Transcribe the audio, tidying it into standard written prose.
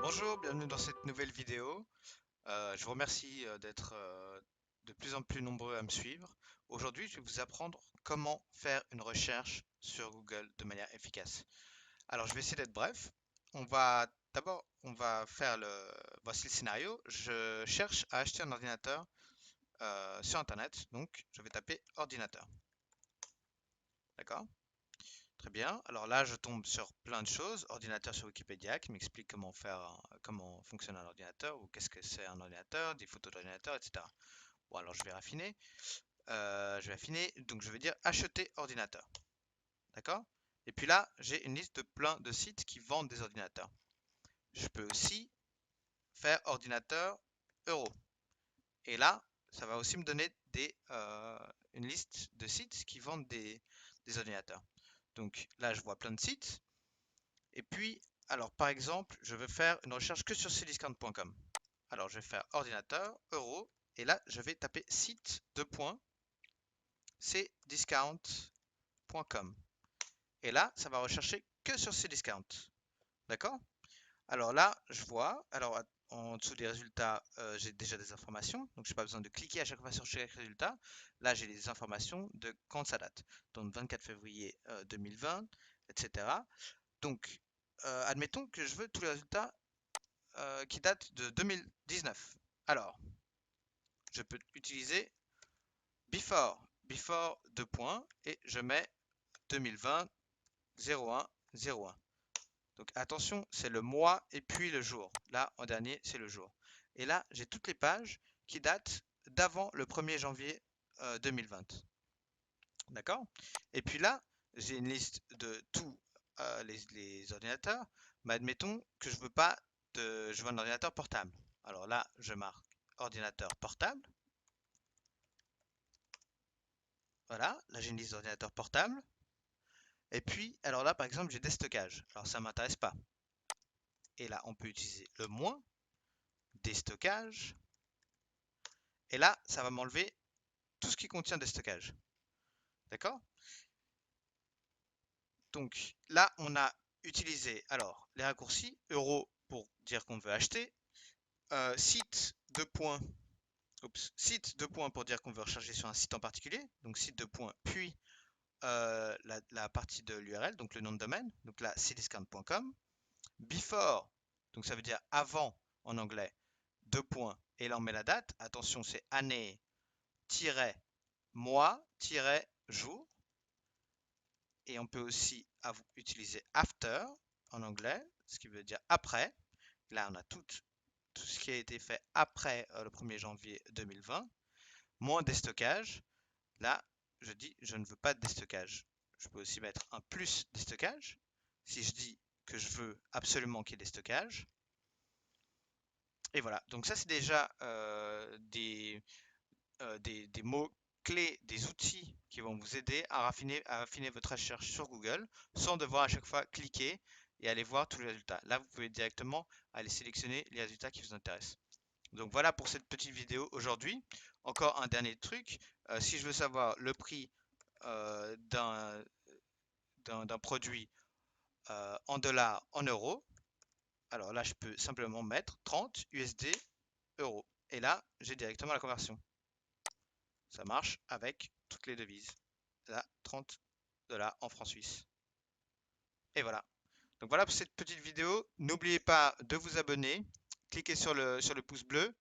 Bonjour, bienvenue dans cette nouvelle vidéo. Je vous remercie d'être de plus en plus nombreux à me suivre. Aujourd'hui, je vais vous apprendre comment faire une recherche sur Google de manière efficace. Alors, je vais essayer d'être bref. On va faire voici le scénario. Je cherche à acheter un ordinateur sur Internet, donc je vais taper ordinateur. D'accord? Très bien. Alors là, je tombe sur plein de choses. Ordinateur sur Wikipédia qui m'explique comment fonctionne un ordinateur ou qu'est-ce que c'est un ordinateur, des photos d'ordinateur, etc. Bon, alors je vais raffiner. Je vais affiner. Donc je vais dire acheter ordinateur. D'accord? Et puis là, j'ai une liste de plein de sites qui vendent des ordinateurs. Je peux aussi faire ordinateur euro. Et là, ça va aussi me donner une liste de sites qui vendent des ordinateurs. Donc là, je vois plein de sites. Et puis, alors par exemple, je veux faire une recherche que sur cdiscount.com. Alors je vais faire ordinateur, euro, et là je vais taper site cdiscount.com. Et là, ça va rechercher que sur cdiscount. D'accord? Alors là, je vois, alors en dessous des résultats, j'ai déjà des informations, donc je n'ai pas besoin de cliquer à chaque fois sur chaque résultat. Là, j'ai des informations de quand ça date, donc 24 février 2020, etc. Donc, admettons que je veux tous les résultats qui datent de 2019. Alors, je peux utiliser before 2 points, et je mets 2020 01 01. Donc attention, c'est le mois et puis le jour. Là, en dernier, c'est le jour. Et là, j'ai toutes les pages qui datent d'avant le 1er janvier 2020. D'accord? Et puis là, j'ai une liste de tous les ordinateurs, mais admettons que je veux un ordinateur portable. Alors là, je marque ordinateur portable. Voilà, là j'ai une liste d'ordinateurs portables. Et puis, alors là, par exemple, j'ai déstockage. Alors ça m'intéresse pas. Et là, on peut utiliser le moins, déstockage. Et là, ça va m'enlever tout ce qui contient déstockage. D'accord? Donc là, on a utilisé alors les raccourcis euro pour dire qu'on veut acheter, site de points, site de points pour dire qu'on veut recharger sur un site en particulier, donc site de points, puis la partie de l'URL, donc le nom de domaine, donc là cdiscount.com, before, donc ça veut dire avant en anglais, deux points, et là on met la date, attention c'est année, mois, jour, et on peut aussi utiliser after en anglais, ce qui veut dire après. Là, on a tout ce qui a été fait après le 1er janvier 2020, moins déstockage. Là, je dis je ne veux pas de déstockage. Je peux aussi mettre un plus déstockage si je dis que je veux absolument qu'il y ait des stockages. Et voilà, donc ça c'est déjà des mots clés, des outils qui vont vous aider à affiner votre recherche sur Google sans devoir à chaque fois cliquer et aller voir tous les résultats. Là, vous pouvez directement aller sélectionner les résultats qui vous intéressent. Donc voilà pour cette petite vidéo aujourd'hui. Encore un dernier truc, si je veux savoir le prix d'un produit en dollars, en euros, alors là je peux simplement mettre 30 USD euros. Et là, j'ai directement la conversion. Ça marche avec toutes les devises. Là, 30 $ en francs suisses. Et voilà. Donc voilà pour cette petite vidéo. N'oubliez pas de vous abonner. Cliquez sur le pouce bleu